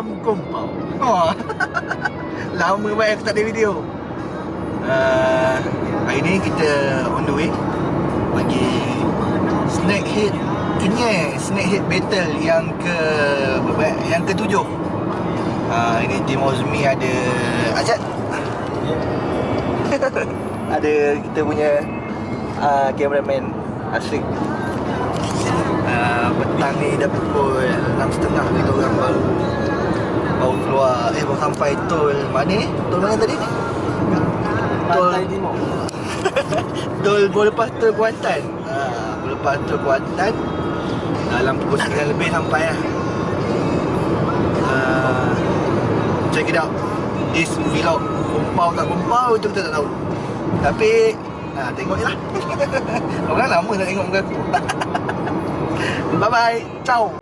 dalam kompau. Lama banget aku tak ada video. Hari ni kita on the way bagi Snakehead Kenyai Snakehead Battle yang ke-7. Ini tim Ozmi ada Azad. Ada kita punya cameraman Asyik. Petang ni dah pukul 6.30 kita orang baru keluar, baru sampai tol mana ni? Tol mana tadi ni? Pantai Timur. Tol lepas tol Kuantan. Lepas tol Kuantan dalam pukul 9 lebih sampai lah. Check it out. This vlog kumpau tak kumpau itu kita tak tahu. Tapi tengok je lah. Orang lama tak tengok muka aku. Bye bye. Ciao.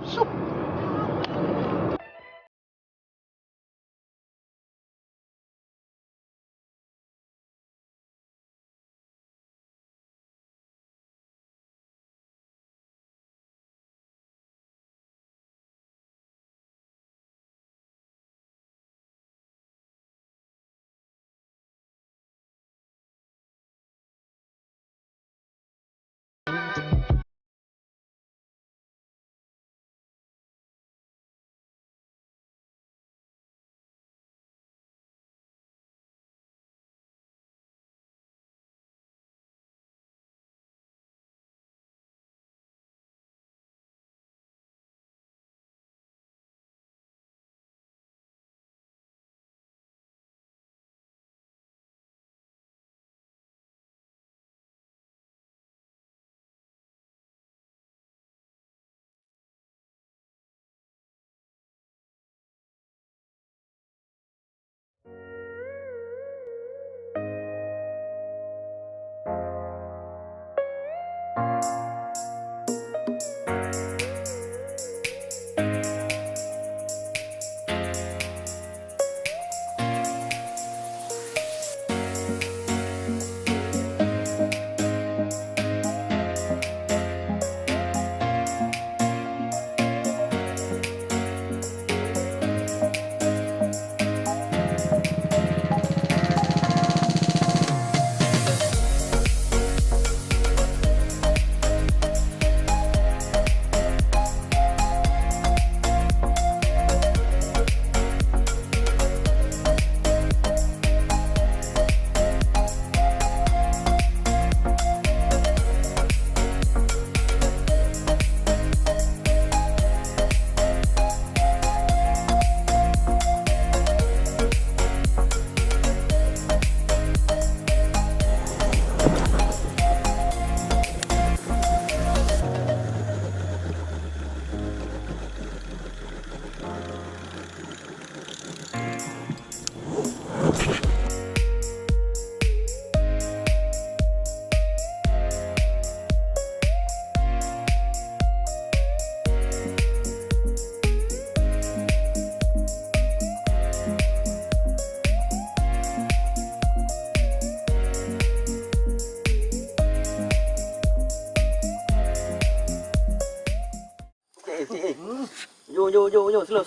Yo, slow.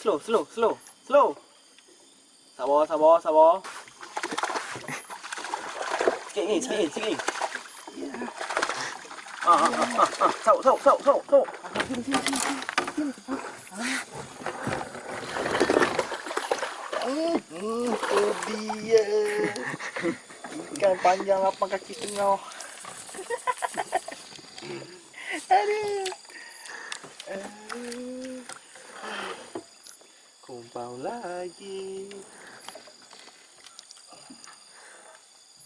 Sabar. Sikit ni. Sau. Itu dia. Ikan panjang 8 kaki setengah. Aduh. Kumpau lagi.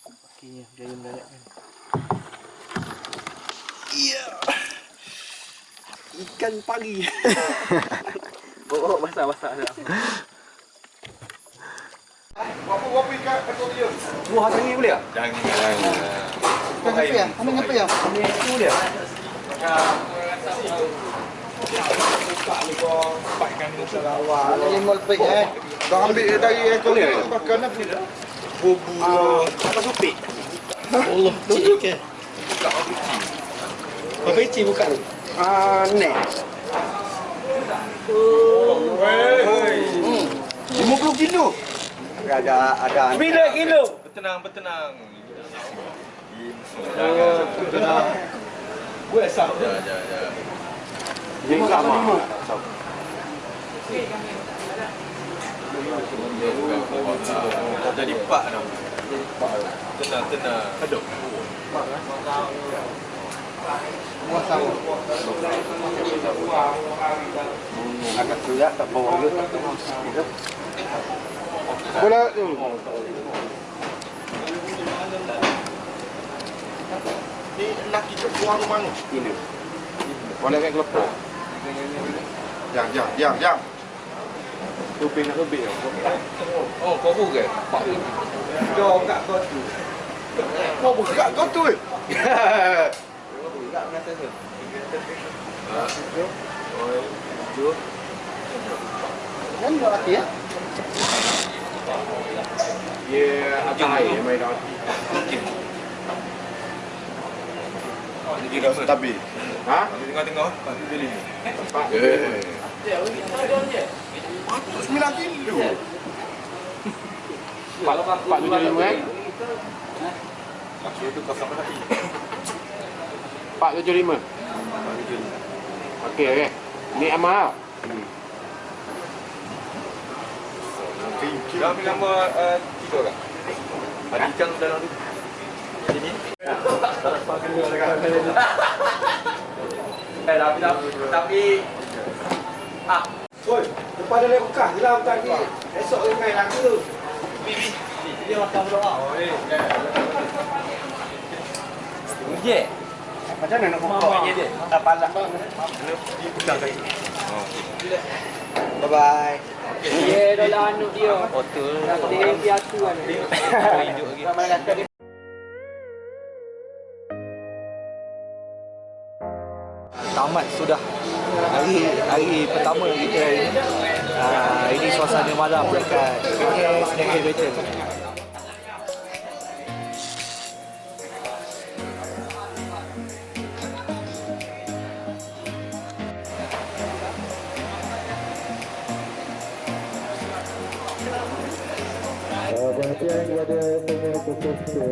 Kakinya berjaya melayakkan. Iya. Ikan pagi. Basah dah. Berapa ikan ekor dia? Buah macam ni boleh tak? Jangan. Ambil apa ya? Ambil itu boleh tak? Buka ni kau pakai ni Sarawak. Ada 5 lebih Kau ambil dari ekor ni makan apa? Bubu. Apa supik? Allah, cik ke? Buka apa cik buka ni? Net. 50 kilo. Ada 9 kilo. Bertenang. Tenang. Gue asal. Ya. Jadi sama. Jadi pak dah. Tenang. Aduh. Agak sulit tak bawa dia. Bola tu. Ni nak kita buang rumah ni. Ini. Bola kat kelepok. Jam. Tuping nak lebih. Oh, kau bukan? Pak. Kau kat kau tu. Kau buka kau tu. Kan buat hati ya? Ya, atas air main dah. Tidak stabil. Ha? Tengah-tengah. Beli. Empat. 9 kilo. 475 eh? Itu kosong lagi. 475. Okey. Ni amal. Dah ambil gambar 3 orang. Ada ikan dalam tu. Jadi ni. Tapi Oi, depan dia bekas je lah bukan ni. Esok dia main lagi tu. Dia makan berdoa. Oh, je. Macam mana nak buka? Tak palang. Bye-bye. Dia dalam anak dia. Betul. Dia piatu kan. Hidup lagi. Tamat sudah hari pertama kita hari ini. Ini suasana malam dekat Snakehead Battle. Perhatian kepada peserta.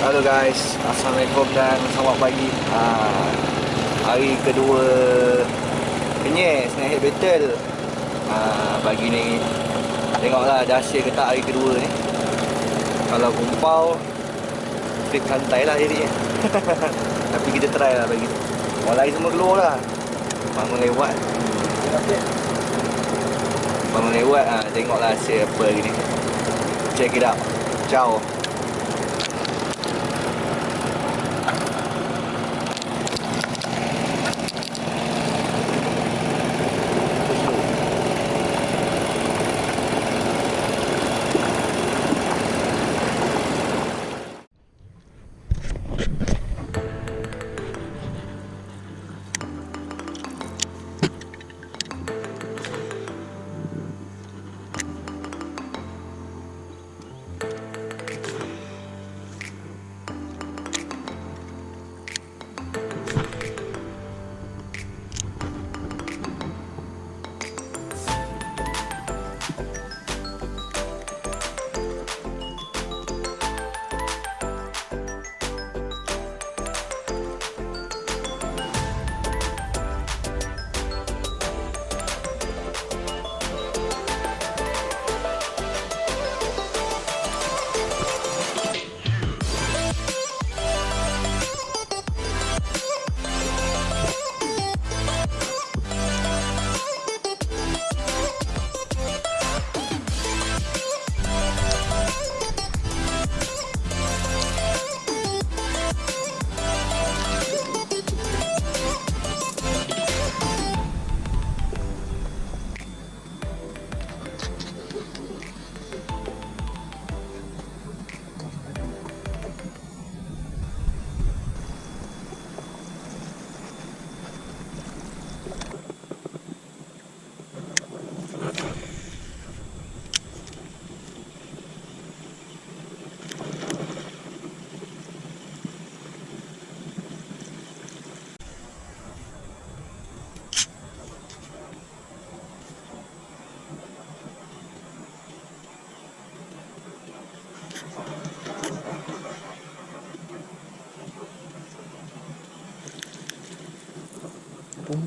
Halo guys, Assalamualaikum dan selamat pagi. Hari kedua Penyek Snakehead Battle. Pagi ni tengoklah dahsyat ke tak hari kedua ni. Kalau gumpau trip santai lah jadi. Tapi kita try lah pagi ni. Orang lain semua keluar lah. Bangun lewat, tengoklah hasil apa hari ni. Check it out. Ciao.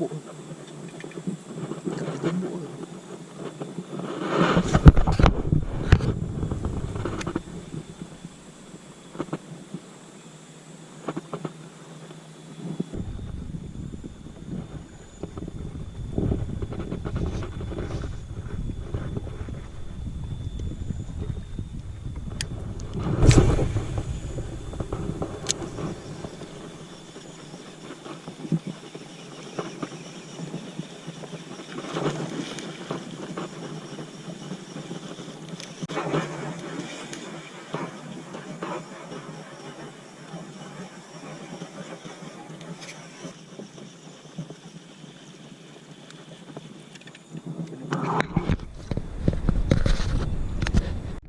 tembok. Tak tembok ke?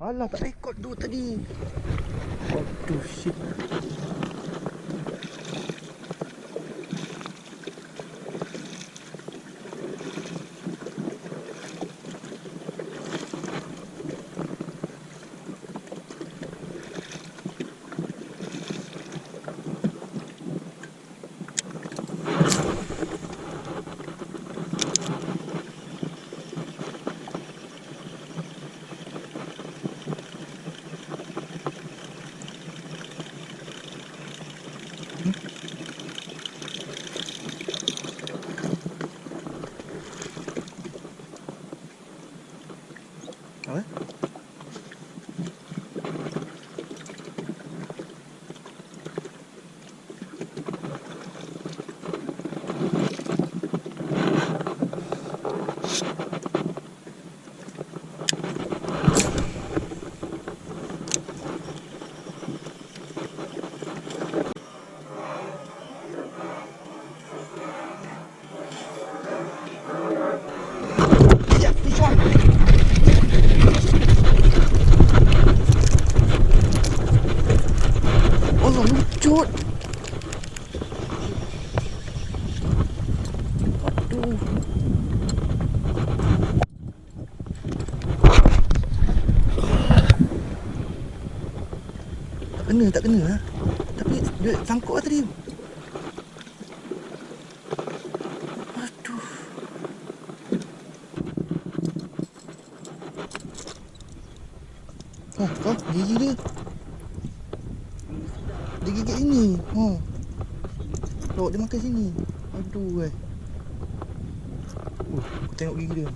Alah, tak rekod tu tadi. Aduh, shit. Apa? Allah, lucut. Aduh. Tak kena lah. Tapi dia sangkut lah tadi. Aduh. Oh, kau gigi dia. Dia gigit sini. Bawa dia makan sini. Aduh aku tengok gigi dia.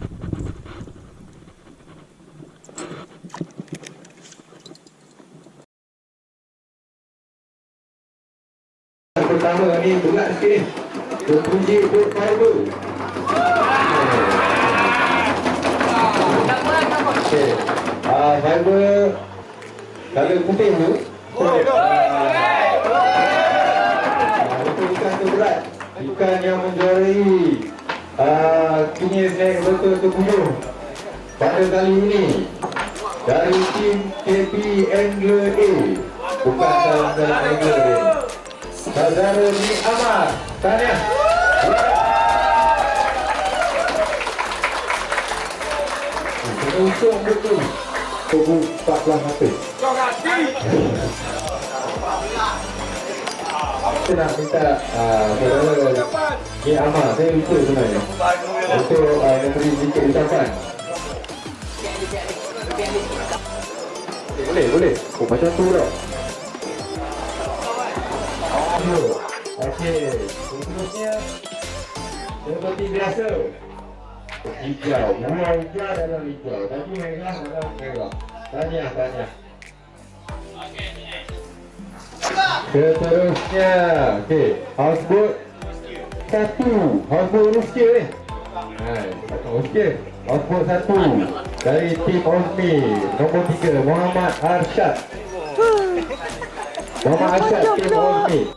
Pertama ni berat sikit ni. Berpunji untuk fiber. Okey. Fiber kalau kuping tu. Itu ikan tu berat. Ikan yang menjuarai kini snack betul terkunjung pada kali ini dari tim KP Angler A. Bukan dalam Angler A. Saudara Ni Ahmad, tahniah. Untung betul. Tubuh 14 mata. Saya nak minta saudara Ni Ahmad, saya lupa sebenarnya, untuk memberi sedikit ucapan. Boleh. Oh, macam tu tau. Okey, seterusnya seperti biasa, hijau, bunga hijau dalam hijau, tapi merah dalam merah. Tahniah. Seterusnya, okey, houseboat 1, houseboat Rusia ni. Okey, houseboat 1 dari tim Osmi, nombor 3 Muhammad Arsyad. Muhammad Arsyad, tim Osmi.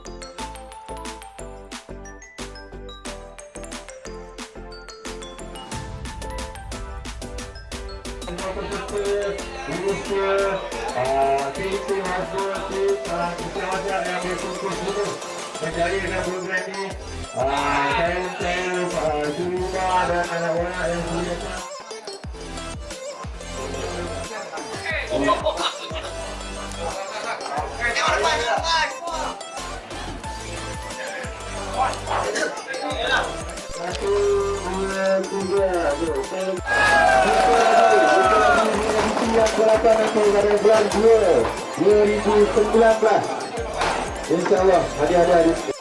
Mencari dengan program ni, saya Suruba dan anak-anak yang sediakan. bulan 2 2019. InsyaAllah hadiah-hadiah